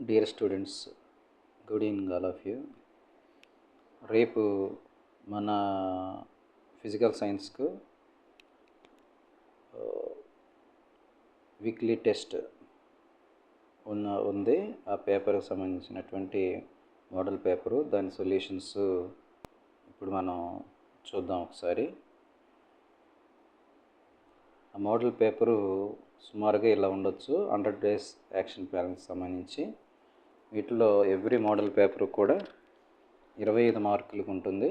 Dear students, good evening all of you. రేపు మన physical సైన్స్కు weekly test ఉంది. ఆ పేపర్కి సంబంధించినటువంటి మోడల్ పేపరు, దాని సొల్యూషన్స్ ఇప్పుడు మనం చూద్దాం ఒకసారి. ఆ మోడల్ పేపరు సుమారుగా ఇలా ఉండొచ్చు. 100 days యాక్షన్ ప్లాన్కి సంబంధించి. వీటిలో ఎవ్రీ మోడల్ పేపర్ కూడా 25 మార్కులకు ఉంటుంది.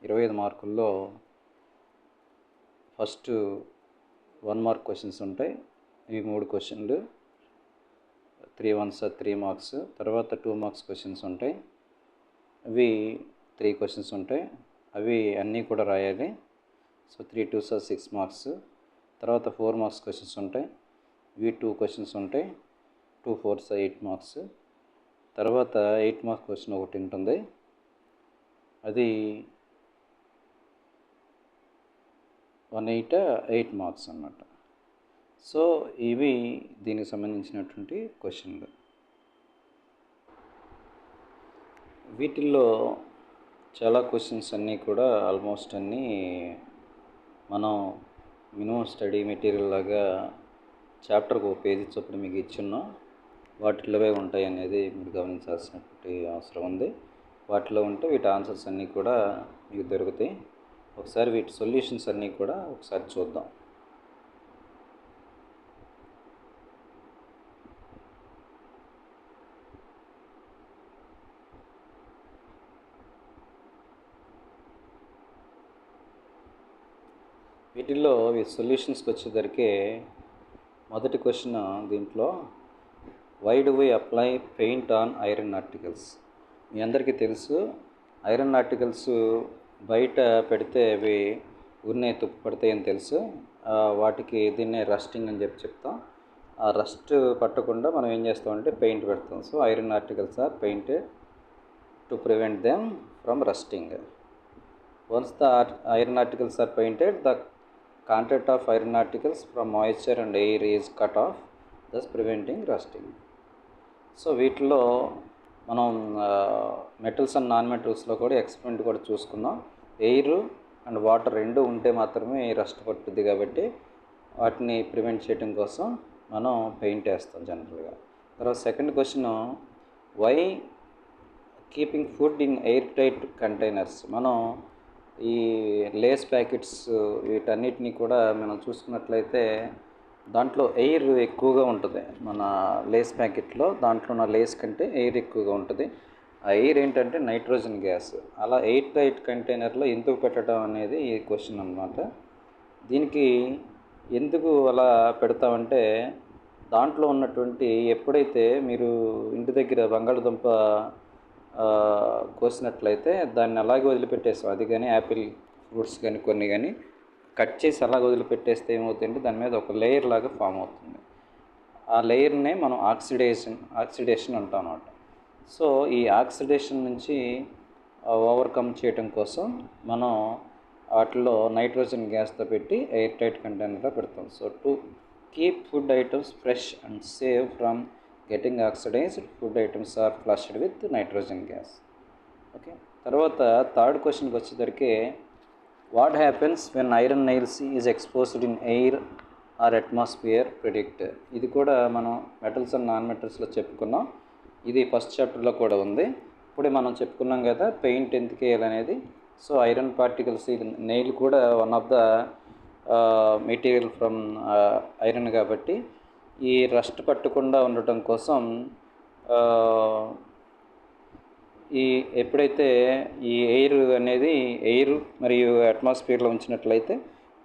25 మార్కుల్లో ఫస్ట్ 1 మార్క్ క్వశ్చన్స్ ఉంటాయి. ఇవి 3 క్వశ్చన్లు, 3 ones 3 మార్క్స్. తర్వాత 2 మార్క్స్ క్వశ్చన్స్ ఉంటాయి. అవి 3 క్వశ్చన్స్ ఉంటాయి. అవి అన్నీ కూడా రాయాలి. So 3 2s 6 marks. తర్వాత 4 మార్క్స్ క్వశ్చన్స్ ఉంటాయి. ఇవి 2 క్వశ్చన్స్ ఉంటాయి. 2 4s 8 మార్క్స్. తర్వాత 8 మార్క్స్ క్వశ్చన్ ఒకటి ఉంటుంది. అది 8 మార్క్స్ అన్నమాట. సో ఇవి దీనికి సంబంధించినటువంటి క్వశ్చన్లు. వీటిల్లో చాలా క్వశ్చన్స్ అన్నీ కూడా ఆల్మోస్ట్ అన్నీ మనం మినిమం స్టడీ మెటీరియల్ లాగా చాప్టర్కి ఒక పేజీ చొప్పున మీకు ఇచ్చున్నాం. వాటిలోవే ఉంటాయి అనేది మీరు గమనించాల్సినటువంటి అవసరం ఉంది. వాటిలో ఉంటే వీటి ఆన్సర్స్ అన్నీ కూడా మీకు దొరుకుతాయి. ఒకసారి వీటి సొల్యూషన్స్ అన్నీ కూడా ఒకసారి చూద్దాం. వీటిల్లో ఈ సొల్యూషన్స్కి వచ్చేసరికి మొదటి క్వశ్చన్ దీంట్లో, why do we apply paint on iron articles? మీ అందరికీ తెలుసు, ఐరన్ ఆర్టికల్స్ బయట పెడితే అవి ఊరినే తుప్పు పడతాయని తెలుసు. వాటికి దీన్నే రస్టింగ్ అని చెప్తాం. ఆ రస్ట్ పట్టకుండా మనం ఏం చేస్తామంటే పెయింట్ పెడతాం. So iron articles are painted to prevent them from rusting. Once the iron articles are painted, the contact of iron articles from moisture and air is cut off, thus preventing rusting. So వీటిలో మనం metals and non మెటల్స్లో కూడా experiment కూడా చూసుకున్నాం. Air and water రెండు ఉంటే మాత్రమే rust పట్టుద్ది, కాబట్టి వాటిని ప్రివెంట్ చేయడం కోసం మనం పెయింట్ వేస్తాం జనరల్గా. తర్వాత second question, why keeping food in air tight containers? మనం ఈ లేస్ ప్యాకెట్స్ వీటన్నిటిని కూడా మనం చూసుకున్నట్లయితే దాంట్లో ఎయిర్ ఎక్కువగా ఉంటుంది. మన లేస్ ప్యాకెట్లో దాంట్లో ఉన్న లేస్ కంటే ఎయిర్ ఎక్కువగా ఉంటుంది. ఆ ఎయిర్ ఏంటంటే నైట్రోజన్ గ్యాస్. అలా ఎయిర్ టైట్ కంటైనర్లో ఎందుకు పెట్టడం అనేది ఈ క్వశ్చన్ అన్నమాట. దీనికి ఎందుకు అలా పెడతామంటే, దాంట్లో ఉన్నటువంటి ఎప్పుడైతే మీరు ఇంటి దగ్గర బంగాళదుంప కోసినట్లయితే దాన్ని అలాగే వదిలిపెట్టేస్తాం. అది కానీ యాపిల్ ఫ్రూట్స్ కానీ కొన్ని కానీ కట్ చేసి అలాగే వదిలిపెట్టేస్తే ఏమవుతుందంటే దాని మీద ఒక లేయర్ లాగా ఫామ్ అవుతుంది. ఆ లేయర్నే మనం ఆక్సిడేషన్ అంటాం అన్నమాట. సో ఈ ఆక్సిడేషన్ నుంచి ఓవర్కమ్ చేయడం కోసం మనం వాటిలో నైట్రోజన్ గ్యాస్తో పెట్టి ఎయిర్ టైట్ కంటైనర్లో పెడతాం. So to keep food items fresh and save from getting oxidised, food items are flushed with nitrogen gas. Okay. తర్వాత థర్డ్ క్వశ్చన్కి వచ్చేసరికి, what happens when iron nails is exposed in air or atmosphere predict? ఇది కూడా మనం metals and non మెటల్స్లో చెప్పుకున్నాం. ఇది first చాప్టర్లో కూడా ఉంది. ఇప్పుడే మనం చెప్పుకున్నాం కదా పెయింట్ ఎందుకు వేయాలనేది. సో ఐరన్ పార్టికల్స్, నెయిల్ కూడా one of the material from iron కాబట్టి ఈ రస్ట్ పట్టకుండా ఉండటం కోసం ఎప్పుడైతే ఈ ఎయిర్ అనేది ఎయిర్ మరియు అట్మాస్ఫియర్లో ఉంచినట్లయితే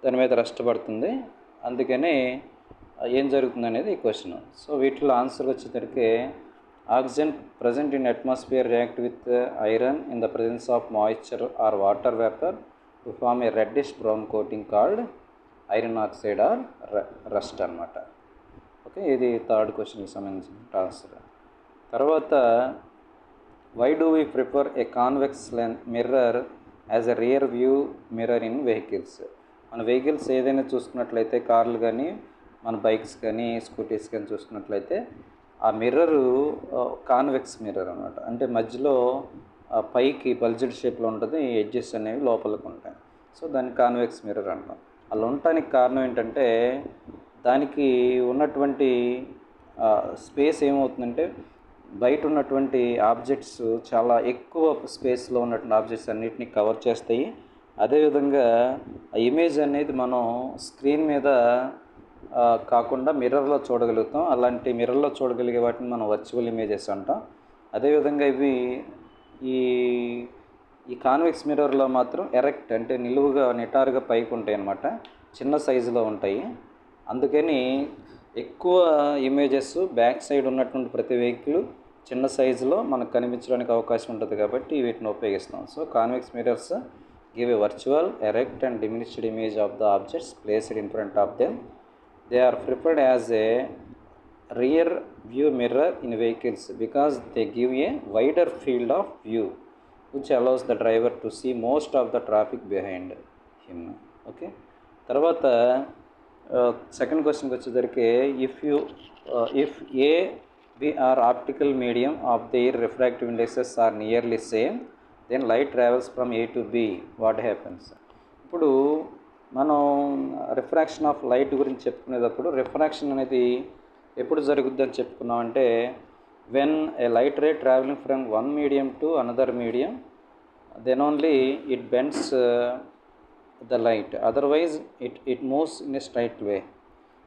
దాని మీద రస్ట్ పడుతుంది. అందుకని ఏం జరుగుతుంది అనేది ఈ క్వశ్చన్. సో వీటిలో ఆన్సర్ వచ్చేసరికి, oxygen present in atmosphere react with iron in the presence of moisture or water vapour to form a reddish brown coating called iron oxide or rust అన్నమాట. ఓకే, ఇది థర్డ్ క్వశ్చన్కి సంబంధించిన answer. తర్వాత, why do we prefer a convex mirror as a rear view mirror in vehicles? మన vehicles ఏదైనా చూసుకున్నట్లయితే, కార్లు కానీ మన బైక్స్ కానీ స్కూటీస్ కానీ చూసుకున్నట్లయితే ఆ మిర్రరు కాన్వెక్స్ మిర్రర్ అనమాట. అంటే మధ్యలో పైకి బల్జెడ్ షేప్లో ఉంటుంది, ఎడ్జెస్ అనేవి లోపలికి ఉంటాయి. సో దాన్ని కాన్వెక్స్ మిర్రర్ అంటాం. అలా ఉండటానికి కారణం ఏంటంటే దానికి ఉన్నటువంటి స్పేస్ ఏమవుతుందంటే బయట ఉన్నటువంటి ఆబ్జెక్ట్స్ చాలా ఎక్కువ స్పేస్లో ఉన్నటువంటి ఆబ్జెక్ట్స్ అన్నిటిని కవర్ చేస్తాయి. అదేవిధంగా ఆ ఇమేజ్ అనేది మనం స్క్రీన్ మీద కాకుండా మిర్రర్లో చూడగలుగుతాం. అలాంటి మిర్రర్లో చూడగలిగే వాటిని మనం వర్చువల్ ఇమేజెస్ అంటాం. అదేవిధంగా ఇవి ఈ ఈ కాన్వెక్స్ మిర్రర్లో మాత్రం ఎరెక్ట్ అంటే నిలువుగా నిటారుగా పైకి ఉంటాయి అన్నమాట, చిన్న సైజులో ఉంటాయి. అందుకని ఎక్కువ ఇమేజెస్ బ్యాక్ సైడ్ ఉన్నటువంటి ప్రతి వెహికల్ చిన్న సైజులో మనకు కనిపించడానికి అవకాశం ఉంటుంది కాబట్టి వీటిని ఉపయోగిస్తాం. So convex mirrors give a virtual, erect and diminished image of the objects placed in front of them. They are preferred as a rear view mirror in vehicles because they give a wider field of view which allows the driver to see most of the traffic behind him. Okay, తర్వాత second క్వశ్చన్కి వచ్చేసరికి if A, B are optical medium of their refractive indexes are nearly same, then light travels from A to B, what happens? ఇప్పుడు మనం refraction of light గురించి చెప్పుకునేటప్పుడు refraction అనేది ఎప్పుడు జరుగుద్ది అని చెప్పుకున్నామంటే when a light ray travelling from one medium to another medium then only it bends the light, otherwise it moves in a straight way.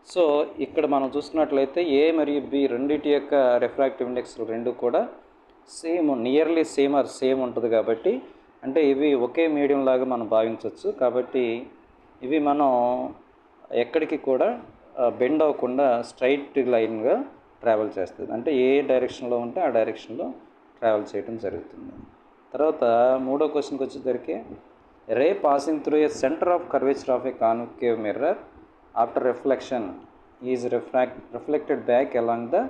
So ఇక్కడ మనం చూసుకున్నట్లయితే ఏ మరియు బి రెండింటి యొక్క రిఫ్రాక్టివ్ ఇండెక్స్ రెండు కూడా నియర్లీ సేమ్ ఉంటుంది కాబట్టి అంటే ఇవి ఒకే మీడియం లాగా మనం భావించవచ్చు. కాబట్టి ఇవి మనం ఎక్కడికి కూడా బెండ్ అవ్వకుండా స్ట్రైట్ లైన్గా ట్రావెల్ చేస్తుంది, అంటే ఏ డైరెక్షన్లో ఉంటే ఆ డైరెక్షన్లో ట్రావెల్ చేయడం జరుగుతుంది. తర్వాత మూడో క్వశ్చన్కి వచ్చేసరికి ray passing through a centre of curvature of a concave mirror after reflection is reflected back along the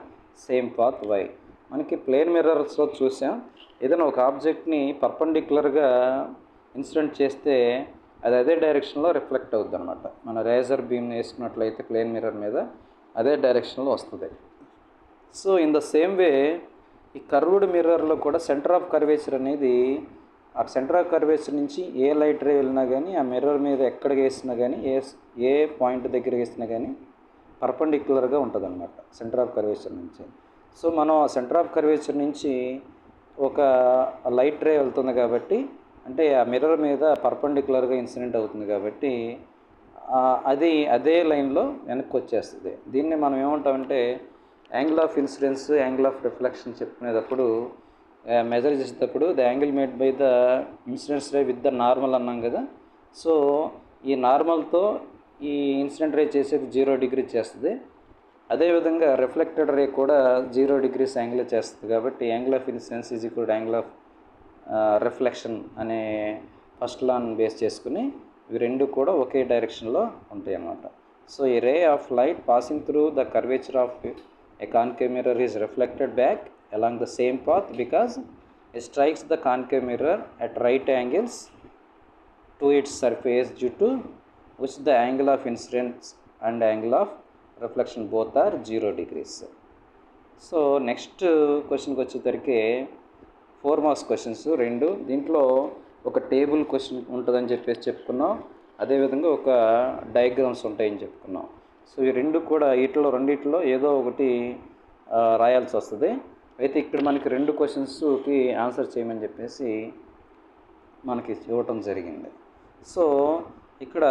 same path why. మనకి ప్లేన్ మిర్రర్స్లో చూసాం, ఏదైనా ఒక ఆబ్జెక్ట్ని పర్పెండిక్యులర్గా ఇన్సిడెంట్ చేస్తే అది అదే డైరెక్షన్లో రిఫ్లెక్ట్ అవుద్ది అనమాట. మన రేజర్ బీమ్ని వేసుకున్నట్లయితే ప్లేన్ మిర్రర్ మీద అదే డైరెక్షన్లో వస్తుంది. So in the same way ఈ కర్వ్డ్ మిర్రర్లో కూడా సెంటర్ ఆఫ్ కర్వేచర్ అనేది ఆ సెంటర్ ఆఫ్ కర్వేచర్ నుంచి ఏ లైట్ రే వెళ్ళినా కానీ ఆ మిర్రర్ మీద ఎక్కడికి వేసినా కానీ ఏ పాయింట్ దగ్గర వేసినా కానీ పర్పెండిక్యులర్గా ఉంటుంది అనమాట సెంటర్ ఆఫ్ కర్వేచర్ నుంచి. సో మనం ఆ సెంటర్ ఆఫ్ కర్వేచర్ నుంచి ఒక లైట్ రే వెళ్తుంది కాబట్టి అంటే ఆ మిర్రర్ మీద పర్పెండిక్యులర్గా ఇన్సిడెంట్ అవుతుంది కాబట్టి అది అదే లైన్లో వెనక్కి వచ్చేస్తుంది. దీన్ని మనం ఏమంటామంటే angle of incidence, angle of reflection చెప్పుకునేటప్పుడు మెజర్ చేసేటప్పుడు the angle made by the incidence ray with the normal అన్నాం కదా. సో ఈ నార్మల్తో ఈ ఇన్సిడెంట్ రే చేసేది 0 డిగ్రీ చేస్తుంది. అదేవిధంగా రిఫ్లెక్టెడ్ రే కూడా 0 డిగ్రీస్ యాంగిల్ చేస్తుంది. కాబట్టి angle of incidence is equal to angle of reflection అనే ఫస్ట్ లాని బేస్ చేసుకుని ఇవి రెండు కూడా ఒకే డైరెక్షన్లో ఉంటాయి అన్నమాట. So a ray of light passing through the curvature of a concave mirror is reflected back along the same path because it strikes the concave mirror at right angles to its surface due to which the angle of incidence and angle of reflection both are 0 degrees. So next క్వశ్చన్కి వచ్చేసరికి 4 marks questions రెండు. దీంట్లో ఒక table question ఉంటుందని చెప్పుకున్నాం, అదేవిధంగా ఒక diagrams ఉంటాయని చెప్పుకున్నాం. సో ఈ రెండు కూడా రెండిట్లో ఏదో ఒకటి రాయాల్సి వస్తుంది. అయితే ఇక్కడ మనకి 2 క్వశ్చన్స్కి ఆన్సర్ చేయమని చెప్పేసి మనకి ఇవ్వటం జరిగింది. సో ఇక్కడ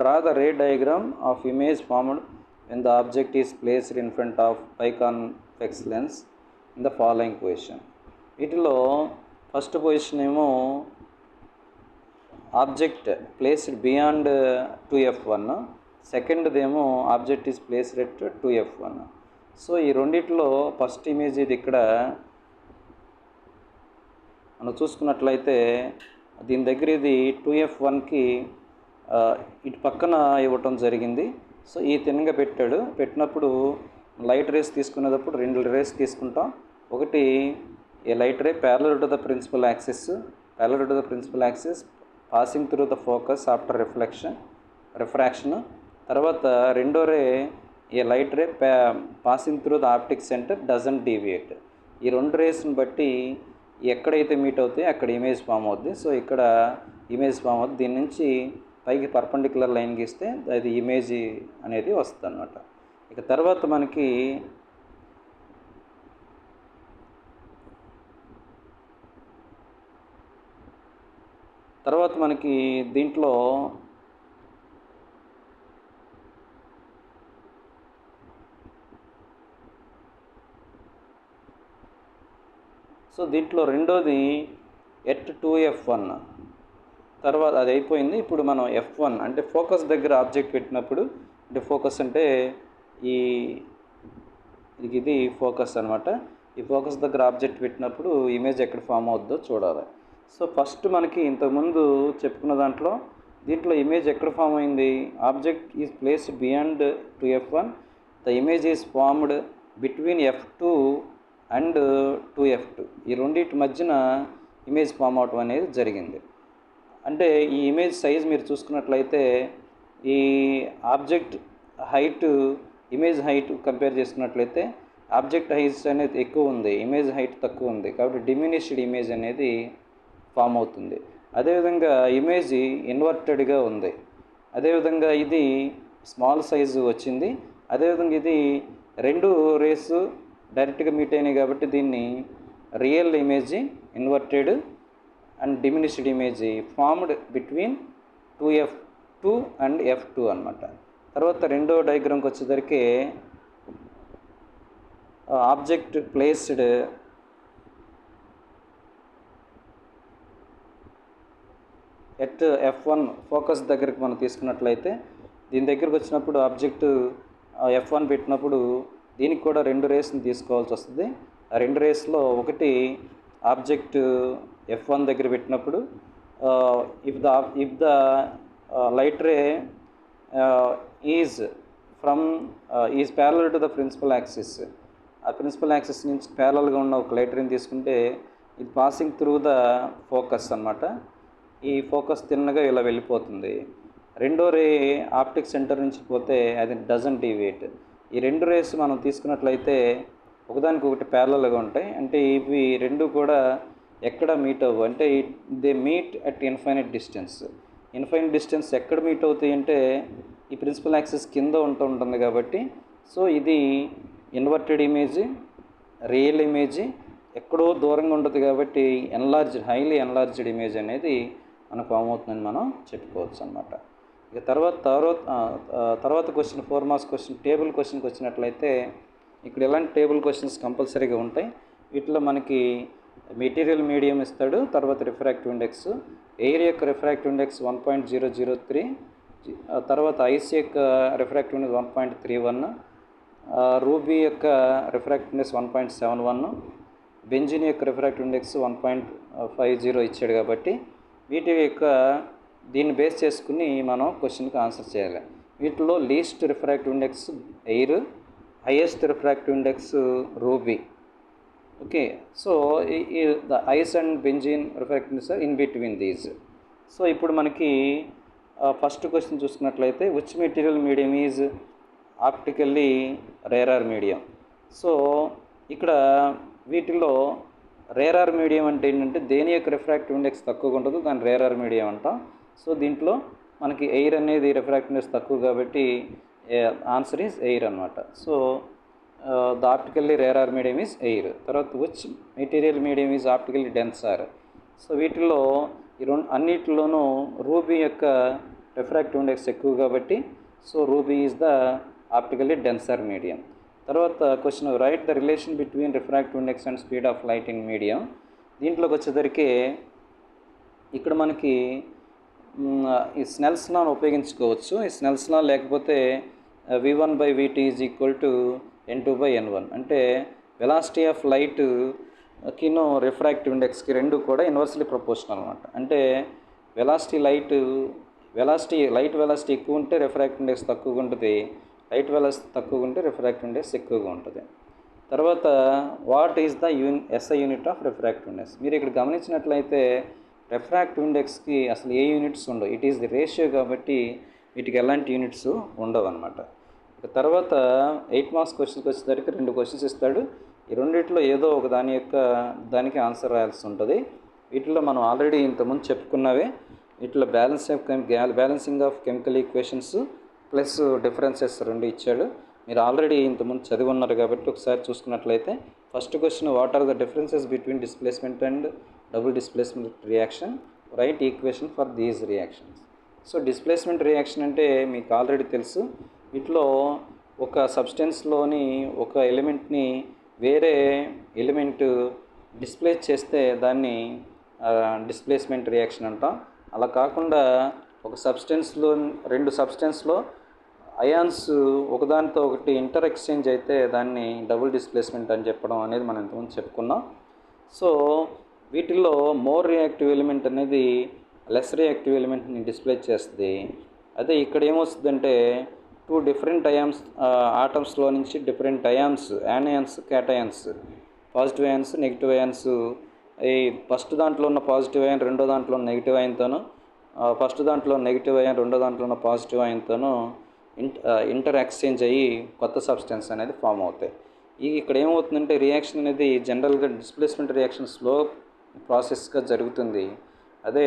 draw the ray diagram of image formed when the object is placed in front of biconvex lens in the following position. వీటిలో ఫస్ట్ పొజిషన్ ఏమో ఆబ్జెక్ట్ ప్లేస్డ్ బియాండ్ 2f1, సెకండ్దేమో object is placed at 2f1. So ఈ రెండిట్లో first image ఇది ఇక్కడ మనం చూసుకున్నట్లయితే దీని దగ్గర ఇది 2f1కి ఇటు పక్కన ఇవ్వటం జరిగింది. సో ఈ తిన్నగా పెట్టినప్పుడు లైట్ రేస్ తీసుకునేటప్పుడు 2 రేస్ తీసుకుంటాం. ఒకటి a light ray parallel to the principal axis passing through the focus after refraction. తర్వాత రెండో ray a light ray passing through the optic centre doesn't deviate. ఈ రెండు రేస్ని బట్టి ఎక్కడైతే మీట్ అవుతాయో అక్కడ ఇమేజ్ ఫామ్ అవుద్ది. సో ఇక్కడ ఇమేజ్ ఫామ్ అవుద్ది. దీని నుంచి పైకి పర్పెండిక్యులర్ లైన్ గీస్తే అది ఇమేజ్ అనేది వస్తుంది అనమాట. ఇక తర్వాత మనకి దీంట్లో రెండోది ఎట్ 2F1 తర్వాత అది అయిపోయింది. ఇప్పుడు మనం F1 అంటే ఫోకస్ దగ్గర ఆబ్జెక్ట్ పెట్టినప్పుడు, అంటే ఫోకస్ అంటే ఇది ఫోకస్ అనమాట. ఈ ఫోకస్ దగ్గర ఆబ్జెక్ట్ పెట్టినప్పుడు ఇమేజ్ ఎక్కడ ఫామ్ అవుద్దో చూడాలి. సో ఫస్ట్ మనకి ఇంతకుముందు చెప్పుకున్న దీంట్లో ఇమేజ్ ఎక్కడ ఫామ్ అయింది? Object is placed beyond 2F1, the image is formed between F2 and 2F2. ఈ రెండింటి మధ్యన ఇమేజ్ ఫామ్ అవటం అనేది జరిగింది. అంటే ఈ ఇమేజ్ సైజ్ మీరు చూసుకున్నట్లయితే ఈ object height image height compare చేసుకున్నట్లయితే ఆబ్జెక్ట్ హైట్ అనేది ఎక్కువ ఉంది, ఇమేజ్ హైట్ తక్కువ ఉంది. కాబట్టి డిమినిష్డ్ ఇమేజ్ అనేది ఫామ్ అవుతుంది. అదేవిధంగా ఇమేజ్ ఇన్వర్టెడ్గా ఉంది. అదేవిధంగా ఇది స్మాల్ సైజు వచ్చింది. అదేవిధంగా ఇది రెండు రేసు డైరెక్ట్గా మీట్ అయినాయి కాబట్టి దీన్ని real image inverted and diminished image formed between 2F2 and F2 అనమాట. తర్వాత రెండో డయాగ్రామ్కి వచ్చేసరికి object placed at F1 focus దగ్గరికి మనం తీసుకున్నట్లయితే దీని దగ్గరికి వచ్చినప్పుడు ఆబ్జెక్ట్ F1 పెట్టినప్పుడు దీనికి కూడా రెండు రేస్ని తీసుకోవాల్సి వస్తుంది. ఆ రెండు రేస్లో ఒకటి ఆబ్జెక్ట్ F1 దగ్గర పెట్టినప్పుడు if the light ray is parallel to the principal axis, ఆ ప్రిన్సిపల్ యాక్సిస్ నుంచి ప్యారలల్గా ఉన్న ఒక లైట్ రేని తీసుకుంటే ఇది పాసింగ్ త్రూ ద ఫోకస్ అనమాట. ఈ ఫోకస్ తిన్నగా ఇలా వెళ్ళిపోతుంది. రెండో రే ఆప్టిక్ సెంటర్ నుంచి పోతే అది డజంట్ డీవియేట్. ఈ రెండు రేస్ మనం తీసుకున్నట్లయితే ఒకదానికి ఒకటి ప్యారలల్గా ఉంటాయి. అంటే ఇవి రెండు కూడా ఎక్కడ మీట్ అవ్వవు, అంటే they meet at infinite distance. Infinite distance ఎక్కడ మీట్ అవుతాయి అంటే ఈ ప్రిన్సిపల్ యాక్సిస్ కింద ఉంటుంది కాబట్టి. సో ఇది ఇన్వర్టెడ్ ఇమేజ్, రియల్ ఇమేజ్ ఎక్కడో దూరంగా ఉంటుంది కాబట్టి హైలీ ఎన్లార్జ్డ్ ఇమేజ్ అనేది మనకు ఫామ్ అవుతుందని మనం చెప్పుకోవచ్చు అనమాట. ఇక తర్వాత క్వశ్చన్ 4 మార్క్స్ క్వశ్చన్ టేబుల్ క్వశ్చన్కి వచ్చినట్లయితే ఇక్కడ ఎలాంటి టేబుల్ క్వశ్చన్స్ కంపల్సరీగా ఉంటాయి. వీటిలో మనకి మెటీరియల్ మీడియం ఇస్తాడు, తర్వాత రిఫ్రాక్టివ్ ఇండెక్స్, ఎయిర్ యొక్క రిఫ్రాక్టివ్ ఇండెక్స్ 1.003, తర్వాత ఐస్ యొక్క రిఫ్రాక్టివ్ ఇండెక్స్ 1.31, రూబీ యొక్క రిఫ్రాక్టివ్ ఇండెక్స్ 1.71, బెంజిన్ యొక్క రిఫ్రాక్టివ్ ఇండెక్స్ 1.50 ఇచ్చాడు. కాబట్టి వీటి యొక్క దీన్ని బేస్ చేసుకుని మనం క్వశ్చన్కి ఆన్సర్ చేయాలి. వీటిలో least refractive index air, highest refractive index ruby. Okay, so the ice and benzene refractive index in between these. So ఇప్పుడు మనకి ఫస్ట్ క్వశ్చన్ చూసుకున్నట్లయితే which material medium is optically rarer medium. So ఇక్కడ వీటిలో రేరార్ medium అంటే ఏంటంటే దేని యొక్క refractive index తక్కువగా ఉంటుందో దాన్ని రేరార్ మీడియం అంటాం. సో దీంట్లో మనకి ఎయిర్ అనేది రిఫ్రాక్టివ్ ఇండెక్స్ తక్కువ కాబట్టి ఆన్సర్ ఈజ్ ఎయిర్ అనమాట. So the optically rarer medium is air. తర్వాత which material medium is optically denser. So వీటిల్లో అన్నిటిలోనూ రూబీ యొక్క రిఫ్రాక్టివ్ ఇండెక్స్ ఎక్కువ కాబట్టి so ruby is the optically denser medium. తర్వాత question write the relation between refractive index and speed of light in medium. దీంట్లోకి వచ్చేసరికి ఇక్కడ మనకి ఈ స్నెల్స్ లాను ఉపయోగించుకోవచ్చు. ఈ స్నెల్స్ లా లేకపోతే v1/vt = n2/n1. అంటే వెలాసిటీ ఆఫ్ లైట్ కిను రిఫ్రాక్టివ్ ఇండెక్స్కి రెండు కూడా ఇన్వర్స్లీ ప్రపోర్షనల్ అనమాట. అంటే లైట్ వెలాసిటీ ఎక్కువ ఉంటే రిఫ్రాక్టివ్ ఇండెక్స్ తక్కువగా ఉంటుంది, లైట్ వెలాసిటీ తక్కువగా ఉంటే రిఫ్రాక్టివ్ ఇండెక్స్ ఎక్కువగా ఉంటుంది. తర్వాత what is the SI unit of refractive index. మీరు ఇక్కడ గమనించినట్లయితే రిఫ్రాక్టివ్ ఇండెక్స్కి అసలు ఏ యూనిట్స్ ఉండవు. ఇట్ ఈస్ ది రేషియో కాబట్టి వీటికి ఎలాంటి యూనిట్స్ ఉండవు అనమాట. తర్వాత 8 మార్క్స్ క్వశ్చన్కి వచ్చేసరికి 2 క్వశ్చన్స్ ఇస్తాడు. ఈ రెండిట్లో ఏదో ఒక దానికి ఆన్సర్ రాయాల్సి ఉంటుంది. వీటిలో మనం ఆల్రెడీ ఇంతకుముందు చెప్పుకున్నవే. వీటిలో balancing of chemical equations plus differences 2 ఇచ్చాడు. మీరు ఆల్రెడీ ఇంతకుముందు చదివి ఉన్నారు కాబట్టి ఒకసారి చూసుకున్నట్లయితే first question, what are the differences between displacement and double displacement reaction, write equation for these reactions. So displacement reaction అంటే మీకు ఆల్రెడీ తెలుసు. వీటిలో ఒక సబ్స్టెన్స్లోని ఒక ఎలిమెంట్ని వేరే ఎలిమెంట్ డిస్ప్లేస్ చేస్తే దాన్ని డిస్ప్లేస్మెంట్ రియాక్షన్ అంటాం. అలా కాకుండా ఒక సబ్స్టెన్స్లో 2 సబ్స్టెన్స్లో అయాన్స్ ఒకదానితో ఒకటి ఇంటర్ ఎక్స్చేంజ్ అయితే దాన్ని డబుల్ డిస్ప్లేస్మెంట్ అని చెప్పడం అనేది మనం ఇంతకుముందు చెప్పుకున్నాం. సో వీటిల్లో మోర్ రియాక్టివ్ ఎలిమెంట్ అనేది లెస్ రియాక్టివ్ ఎలిమెంట్ని డిస్ప్లే చేస్తుంది. అదే ఇక్కడ ఏమొస్తుందంటే 2 డిఫరెంట్ ఆటమ్స్లో నుంచి different anions, cations, positive ions, negative ions, ఈ ఫస్ట్ దాంట్లో ఉన్న పాజిటివ్ అయాన్ రెండో దాంట్లో ఉన్న నెగిటివ్ అయాన్తోనూ, ఫస్ట్ దాంట్లో నెగిటివ్ అయాన్ రెండో దాంట్లో ఉన్న పాజిటివ్ అయాన్తోనూ ఇంటర్ ఎక్స్చేంజ్ అయ్యి కొత్త సబ్స్టెన్స్ అనేది ఫామ్ అవుతాయి. ఇక్కడ ఏమవుతుందంటే రియాక్షన్ అనేది జనరల్గా డిస్ప్లేస్మెంట్ రియాక్షన్ స్లో ప్రాసెస్గా జరుగుతుంది. అదే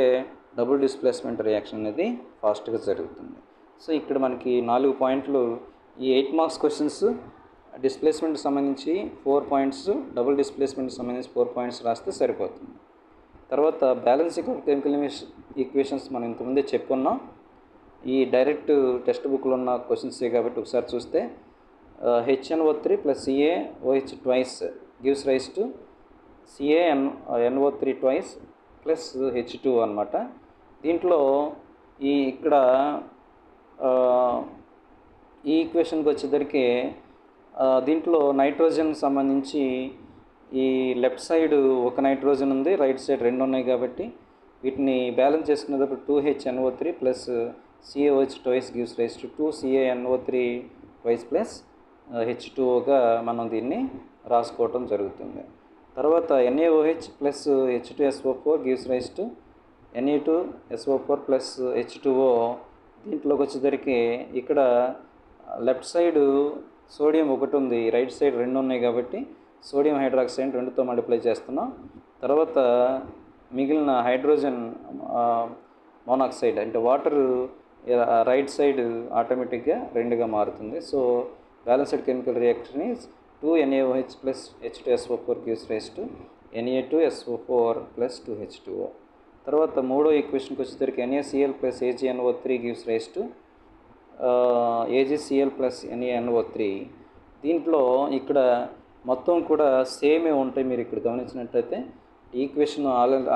డబుల్ డిస్ప్లేస్మెంట్ రియాక్షన్ అనేది ఫాస్ట్గా జరుగుతుంది. సో ఇక్కడ మనకి 4 పాయింట్లు, ఈ 8 మార్క్స్ క్వశ్చన్స్ డిస్ప్లేస్మెంట్కి సంబంధించి 4 పాయింట్స్, డబుల్ డిస్ప్లేస్మెంట్కి సంబంధించి 4 పాయింట్స్ రాస్తే సరిపోతుంది. తర్వాత బ్యాలెన్సింగ్ ఆఫ్ కెమికల్ ఈక్వేషన్స్ మనం ఇంతకుముందే చెప్పుకున్నాం. ఈ డైరెక్ట్ టెక్స్ట్ బుక్లో ఉన్న క్వశ్చన్సే కాబట్టి ఒకసారి చూస్తే HNO3 + CaOH twice gives rise to CaNO3 twice plus H2 అనమాట. దీంట్లో ఇక్కడ ఈ ఈక్వేషన్కి వచ్చేసరికి దీంట్లో నైట్రోజన్ సంబంధించి ఈ లెఫ్ట్ సైడ్ ఒక నైట్రోజన్ ఉంది, రైట్ సైడ్ 2 ఉన్నాయి కాబట్టి వీటిని బ్యాలెన్స్ చేసుకునేటప్పుడు 2HNO3 + CaOH twice gives rise to 2CaNO3 twice plus H2Oగా మనం దీన్ని రాసుకోవటం జరుగుతుంది. తర్వాత NaOH + H2SO4 gives rise to Na2SO4 + H2O. దీంట్లోకి వచ్చేసరికి ఇక్కడ లెఫ్ట్ సైడ్ సోడియం ఒకటి ఉంది, రైట్ సైడ్ 2 ఉన్నాయి కాబట్టి సోడియం హైడ్రాక్సైడ్ 2తో మల్టిప్లై చేస్తున్నాం. తర్వాత మిగిలిన హైడ్రోజన్ మోనాక్సైడ్ అంటే వాటర్ రైట్ సైడ్ ఆటోమేటిక్గా 2గా మారుతుంది. So balanced chemical reaction is 2NaOH + H2SO4 gives rise to Na2SO4 + 2H2O. తర్వాత మూడో ఈక్వేషన్కి వచ్చేసరికి NaCl + AgNO3 gives rise to AgCl + NaNO3. దీంట్లో ఇక్కడ మొత్తం కూడా సేమే ఉంటాయి. మీరు ఇక్కడ గమనించినట్లయితే ఈక్వేషన్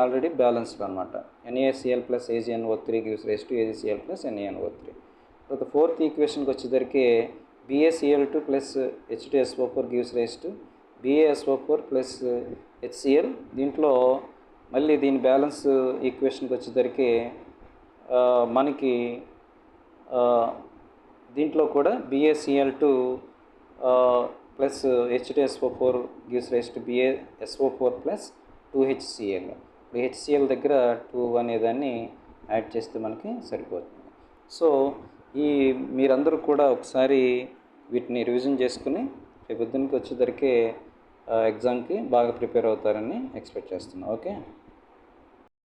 ఆల్రెడీ బ్యాలెన్స్డ్ అనమాట. NaCl + AgNO3 gives rise to AgCl + NaNO3. తర్వాత ఫోర్త్ ఈక్వేషన్కి వచ్చేసరికి BaCl2 + H2SO4 gives rise to BaSO4 + HCl. దీంట్లో మళ్ళీ దీని బ్యాలెన్స్ ఈక్వేషన్కి వచ్చేసరికి మనకి దీంట్లో కూడా BaCl2 + H2SO4 gives rise to BaSO4 + 2HCl. ఇప్పుడు HCl దగ్గర 2 అనేదాన్ని యాడ్ చేస్తే మనకి సరిపోతుంది. సో మీరందరూ కూడా ఒకసారి వీటిని రివిజన్ చేసుకుని రేపు పొద్దున్నకి వచ్చేసరికి ఎగ్జామ్కి బాగా ప్రిపేర్ అవుతారని ఎక్స్పెక్ట్ చేస్తున్నాను. ఓకే.